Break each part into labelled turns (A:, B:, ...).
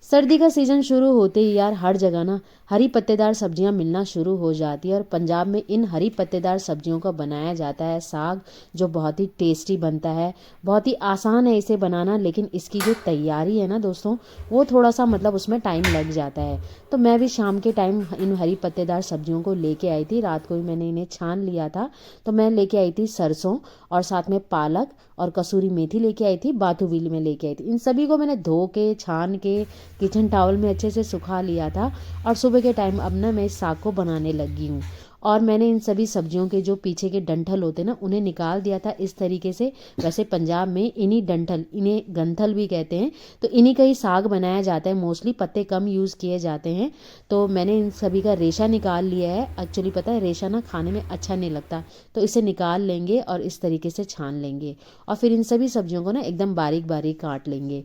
A: सर्दी का सीज़न शुरू होते ही यार हर जगह ना हरी पत्तेदार सब्जियां मिलना शुरू हो जाती है और पंजाब में इन हरी पत्तेदार सब्जियों का बनाया जाता है साग, जो बहुत ही टेस्टी बनता है। बहुत ही आसान है इसे बनाना, लेकिन इसकी जो तैयारी है ना दोस्तों, वो थोड़ा सा मतलब उसमें टाइम लग जाता है। तो मैं भी शाम के टाइम इन हरी पत्तेदार सब्जियों को लेके आई थी। रात को ही मैंने इन्हें छान लिया था। तो मैं लेके आई थी सरसों, और साथ में पालक और कसूरी मेथी लेके आई थी, बाथुवील में लेके आई थी। इन सभी को मैंने धो के छान के किचन टॉवल में अच्छे से सुखा लिया था। और सुबह के टाइम अब ना मैं इस साग को बनाने लगी हूँ। और मैंने इन सभी सब्जियों के जो पीछे के डंठल होते हैं ना, उन्हें निकाल दिया था इस तरीके से। वैसे पंजाब में इन्हीं डंठल, इन्हें गंथल भी कहते हैं, तो इन्हीं का ही साग बनाया जाता है। मोस्टली पत्ते कम यूज़ किए जाते हैं। तो मैंने इन सभी का रेशा निकाल लिया है। एक्चुअली पता है, रेशा ना खाने में अच्छा नहीं लगता, तो इसे निकाल लेंगे और इस तरीके से छान लेंगे। और फिर इन सभी सब्जियों को ना एकदम बारीक बारीक काट लेंगे।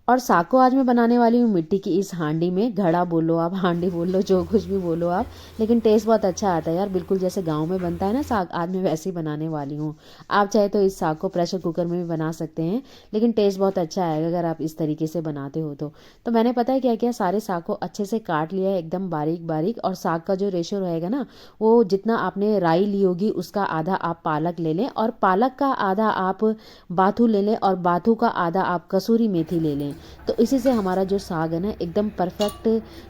A: और साग को आज मैं बनाने वाली हूँ मिट्टी की इस हांडी में। घड़ा बोलो आप, हांडी बोल लो, जो कुछ भी बोलो आप, लेकिन टेस्ट बहुत अच्छा आता है यार। बिल्कुल जैसे गांव में बनता है ना साग, आज मैं वैसे ही बनाने वाली हूँ। आप चाहे तो इस साग को प्रेशर कुकर में भी बना सकते हैं, लेकिन टेस्ट बहुत अच्छा आएगा अगर आप इस तरीके से बनाते हो तो मैंने पता है क्या किया, सारे साग को अच्छे से काट लिया है एकदम बारीक बारीक। और साग का जो रेशो रहेगा ना, वो जितना आपने राई ली होगी उसका आधा आप पालक ले लें, और पालक का आधा आप बाथू ले लें, और बाथू का आधा आप कसूरी मेथी ले लें। तो इसी से हमारा जो साग है ना एकदम परफेक्ट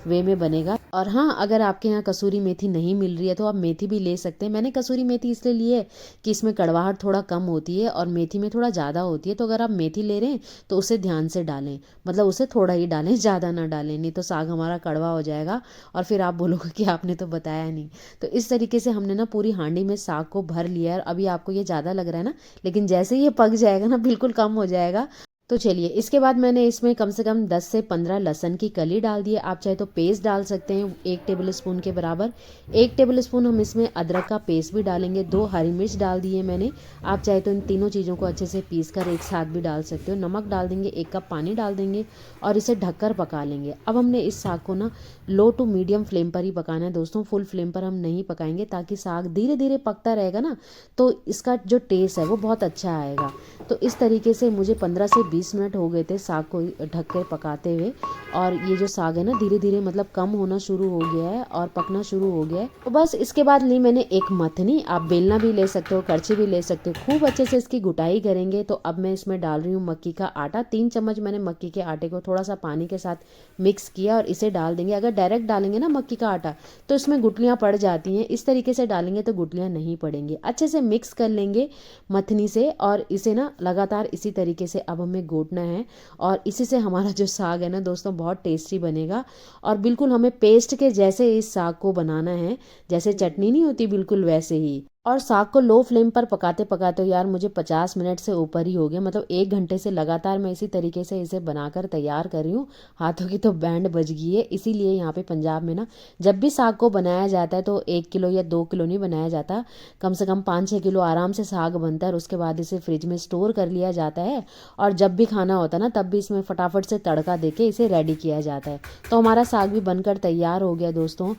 A: वे में बनेगा। और हाँ, अगर आपके यहाँ कसूरी मेथी नहीं मिल रही है तो आप मेथी भी ले सकते हैं। मैंने कसूरी मेथी इसलिए ली है कि इसमें कड़वाहट थोड़ा कम होती है और मेथी में थोड़ा ज़्यादा होती है। तो अगर आप मेथी ले रहे हैं तो उसे ध्यान से डालें, मतलब उसे थोड़ा ही डालें, ज़्यादा ना डालें, नहीं तो साग हमारा कड़वा हो जाएगा और फिर आप बोलोगे कि आपने तो बताया नहीं। तो इस तरीके से हमने ना पूरी हांडी में साग को भर लिया है। और अभी आपको ये ज़्यादा लग रहा है ना, लेकिन जैसे ही ये पक जाएगा ना बिल्कुल कम हो जाएगा। तो चलिए, इसके बाद मैंने इसमें कम से कम 10 से 15 लहसुन की कली डाल दी है। आप चाहे तो पेस्ट डाल सकते हैं 1 टेबल स्पून के बराबर। 1 टेबल स्पून हम इसमें अदरक का पेस्ट भी डालेंगे। 2 हरी मिर्च डाल दी है मैंने। आप चाहे तो इन तीनों चीज़ों को अच्छे से पीस कर एक साथ भी डाल सकते हो। नमक डाल देंगे, 1 कप पानी डाल देंगे और इसे ढककर पका लेंगे। अब हमने इस साग को ना लो टू मीडियम फ्लेम पर ही पकाना है दोस्तों, फुल फ्लेम पर हम नहीं पकाएंगे, ताकि साग धीरे धीरे पकता रहेगा ना, तो इसका जो टेस्ट है वो बहुत अच्छा आएगा। तो इस तरीके से मुझे 15 से 20 मिनट हो गए थे साग को ढक कर पकाते हुए। और ये जो साग है ना धीरे धीरे मतलब कम होना शुरू हो गया है और पकना शुरू हो गया है। तो बस इसके बाद ली मैंने एक मथनी, आप बेलना भी ले सकते हो, करछी भी ले सकते हो। खूब अच्छे से इसकी गुटाई करेंगे। तो अब मैं इसमें डाल रही हूँ मक्की का आटा। 3 चम्मच मैंने मक्की के आटे को थोड़ा सा पानी के साथ मिक्स किया और इसे डाल देंगे। अगर डायरेक्ट डालेंगे ना मक्की का आटा तो इसमें गुठलियाँ पड़ जाती हैं, इस तरीके से डालेंगे तो गुठलियाँ नहीं पड़ेंगी। अच्छे से मिक्स कर लेंगे मथनी से, और इसे ना लगातार इसी तरीके से अब हमें घोटना है। और इसी से हमारा जो साग है ना दोस्तों बहुत टेस्टी बनेगा। और बिल्कुल हमें पेस्ट के जैसे इस साग को बनाना है, जैसे चटनी नहीं होती बिल्कुल वैसे ही। और साग को लो फ्लेम पर पकाते पकाते यार मुझे 50 मिनट से ऊपर ही हो गया, मतलब 1 घंटे से लगातार मैं इसी तरीके से इसे बनाकर तैयार कर रही हूँ। हाथों की तो बैंड बज गई है। इसीलिए यहाँ पे पंजाब में ना जब भी साग को बनाया जाता है तो 1 किलो या 2 किलो नहीं बनाया जाता, कम से कम 5-6 किलो आराम से साग बनता है। और उसके बाद इसे फ्रिज में स्टोर कर लिया जाता है, और जब भी खाना होता है ना तब भी इसमें फटाफट से तड़का देके इसे रेडी किया जाता है। तो हमारा साग भी बनकर तैयार हो गया दोस्तों।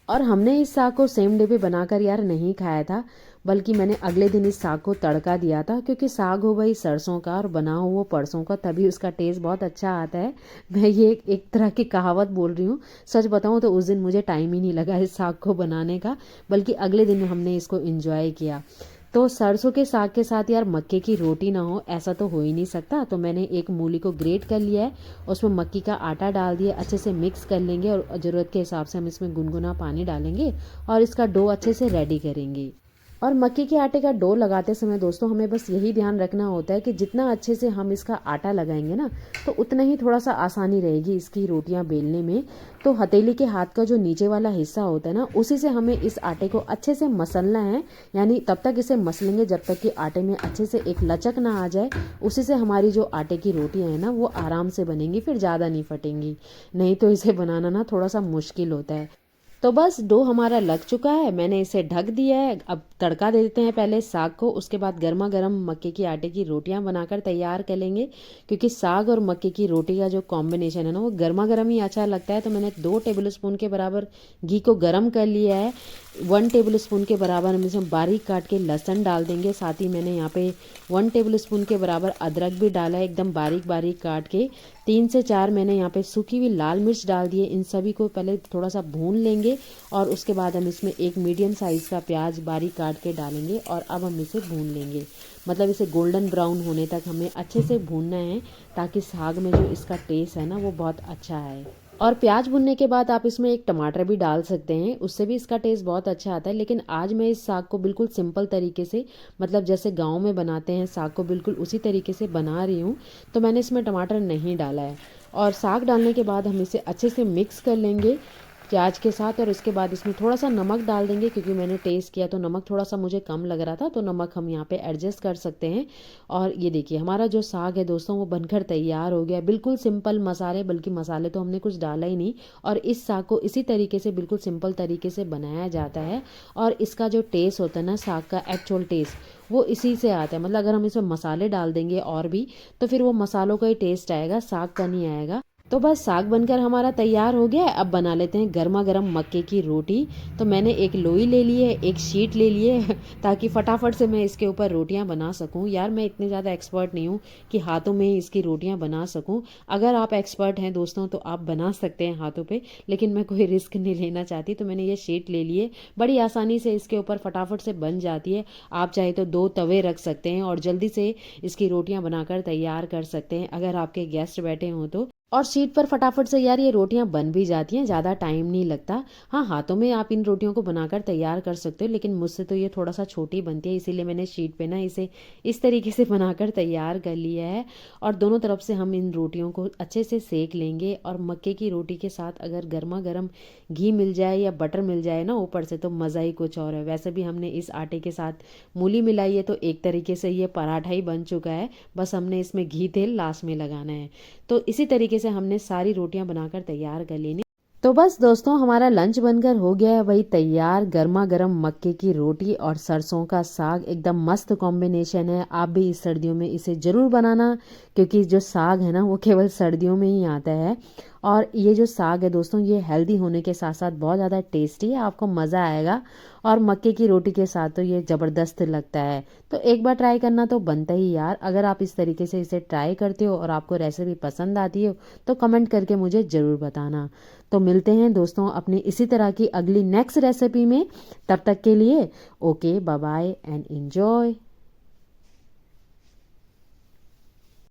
A: और हमने इस साग को सेम डे पे बनाकर यार नहीं खाया था, बल्कि मैंने अगले दिन इस साग को तड़का दिया था, क्योंकि साग हो भाई सरसों का और बना हो वो परसों का, तभी उसका टेस्ट बहुत अच्छा आता है। मैं ये एक तरह की कहावत बोल रही हूँ। सच बताऊँ तो उस दिन मुझे टाइम ही नहीं लगा इस साग को बनाने का, बल्कि अगले दिन हमने इसको एंजॉय किया। तो सरसों के साग के साथ यार मक्के की रोटी ना हो ऐसा तो हो ही नहीं सकता। तो मैंने एक मूली को ग्रेट कर लिया है, उसमें मक्की का आटा डाल दिया, अच्छे से मिक्स कर लेंगे। और ज़रूरत के हिसाब से हम इसमें गुनगुना पानी डालेंगे और इसका डो अच्छे से रेडी करेंगे। और मक्की के आटे का डो लगाते समय दोस्तों हमें बस यही ध्यान रखना होता है कि जितना अच्छे से हम इसका आटा लगाएंगे ना, तो उतना ही थोड़ा सा आसानी रहेगी इसकी रोटियां बेलने में। तो हथेली के हाथ का जो नीचे वाला हिस्सा होता है ना, उसी से हमें इस आटे को अच्छे से मसलना है। यानी तब तक इसे मसलेंगे जब तक कि आटे में अच्छे से एक लचक ना आ जाए। उसी से हमारी जो आटे की रोटियां हैं ना वो आराम से बनेंगी, फिर ज़्यादा नहीं फटेंगी। नहीं तो इसे बनाना ना थोड़ा सा मुश्किल होता है। तो बस डो हमारा लग चुका है, मैंने इसे ढक दिया है। अब तड़का दे देते हैं पहले साग को, उसके बाद गर्मा गर्म मक्के की आटे की रोटियां बनाकर तैयार कर लेंगे। क्योंकि साग और मक्के की रोटी का जो कॉम्बिनेशन है ना वो गर्मा गर्म ही अच्छा लगता है। तो मैंने 2 टेबल स्पून के बराबर घी को गर्म कर लिया है। 1 टेबल स्पून के बराबर हम इसमें बारीक काट के लहसुन डाल देंगे। साथ ही मैंने यहाँ पे 1 टेबल स्पून के बराबर अदरक भी डाला है, एकदम बारीक बारीक काट के, 3 से 4 मैंने यहाँ पे सूखी हुई लाल मिर्च डाल दी है। इन सभी को पहले थोड़ा सा भून लेंगे और उसके बाद हम इसमें एक मीडियम साइज़ का प्याज बारीक काट के डालेंगे और अब हम इसे भून लेंगे। मतलब इसे गोल्डन ब्राउन होने तक हमें अच्छे से भूनना है ताकि साग में जो इसका टेस्ट है ना वो बहुत अच्छा है। और प्याज भुनने के बाद आप इसमें एक टमाटर भी डाल सकते हैं, उससे भी इसका टेस्ट बहुत अच्छा आता है। लेकिन आज मैं इस साग को बिल्कुल सिंपल तरीके से, मतलब जैसे गांव में बनाते हैं साग को, बिल्कुल उसी तरीके से बना रही हूँ, तो मैंने इसमें टमाटर नहीं डाला है। और साग डालने के बाद हम इसे अच्छे से मिक्स कर लेंगे प्याज के साथ और इसके बाद इसमें थोड़ा सा नमक डाल देंगे, क्योंकि मैंने टेस्ट किया तो नमक थोड़ा सा मुझे कम लग रहा था, तो नमक हम यहाँ पे एडजस्ट कर सकते हैं। और ये देखिए हमारा जो साग है दोस्तों वो बनकर तैयार हो गया। बिल्कुल सिंपल मसाले, बल्कि मसाले तो हमने कुछ डाला ही नहीं। और इस साग को इसी तरीके से बिल्कुल सिंपल तरीके से बनाया जाता है और इसका जो टेस्ट होता है ना, साग का एक्चुअल टेस्ट वो इसी से आता है। मतलब अगर हम इसमें मसाले डाल देंगे और भी तो फिर वो मसालों का ही टेस्ट आएगा, साग का नहीं आएगा। तो बस साग बनकर हमारा तैयार हो गया है। अब बना लेते हैं गर्मा गर्म मक्के की रोटी। तो मैंने एक लोई ले ली है, एक शीट ले ली है ताकि फटाफट से मैं इसके ऊपर रोटियां बना सकूं। यार मैं इतने ज़्यादा एक्सपर्ट नहीं हूं कि हाथों में ही इसकी रोटियां बना सकूं। अगर आप एक्सपर्ट हैं दोस्तों तो आप बना सकते हैं हाथों पे, लेकिन मैं कोई रिस्क नहीं लेना चाहती, तो मैंने ये शीट ले ली है। बड़ी आसानी से इसके ऊपर फटाफट से बन जाती है। आप चाहे तो 2 तवे रख सकते हैं और जल्दी से इसकी रोटियां बनाकर तैयार कर सकते हैं अगर आपके गेस्ट बैठे हों तो। और शीट पर फटाफट से यार ये रोटियां बन भी जाती हैं, ज़्यादा टाइम नहीं लगता। हाँ, हाथों में आप इन रोटियों को बनाकर तैयार कर सकते हो, लेकिन मुझसे तो ये थोड़ा सा छोटी बनती है, इसीलिए मैंने शीट पे ना इसे इस तरीके से बनाकर तैयार कर लिया है। और दोनों तरफ से हम इन रोटियों को अच्छे से सेक लेंगे। और मक्के की रोटी के साथ अगर गर्मा गर्म घी मिल जाए या बटर मिल जाए ना ऊपर से, तो मज़ा ही कुछ और है। वैसे भी हमने इस आटे के साथ मूली मिलाई है, तो एक तरीके से ये पराठा ही बन चुका है। बस हमने इसमें घी तेल लास्ट में लगाना है। तो इसी तरीके से हमने सारी रोटियां बनाकर तैयार कर लेनी। तो बस दोस्तों हमारा लंच बनकर हो गया है वही तैयार। गर्मा गर्म मक्के की रोटी और सरसों का साग एकदम मस्त कॉम्बिनेशन है। आप भी इस सर्दियों में इसे ज़रूर बनाना, क्योंकि जो साग है ना वो केवल सर्दियों में ही आता है। और ये जो साग है दोस्तों ये हेल्दी होने के साथ साथ बहुत ज़्यादा टेस्टी है, आपको मज़ा आएगा। और मक्के की रोटी के साथ तो ये ज़बरदस्त लगता है। तो एक बार ट्राई करना तो बनता ही यार। अगर आप इस तरीके से इसे ट्राई करते हो और आपको रेसिपी पसंद आती हो तो कमेंट करके मुझे ज़रूर बताना। तो मिलते हैं दोस्तों अपनी इसी तरह की अगली नेक्स्ट रेसिपी में। तब तक के लिए okay, bye bye and enjoy.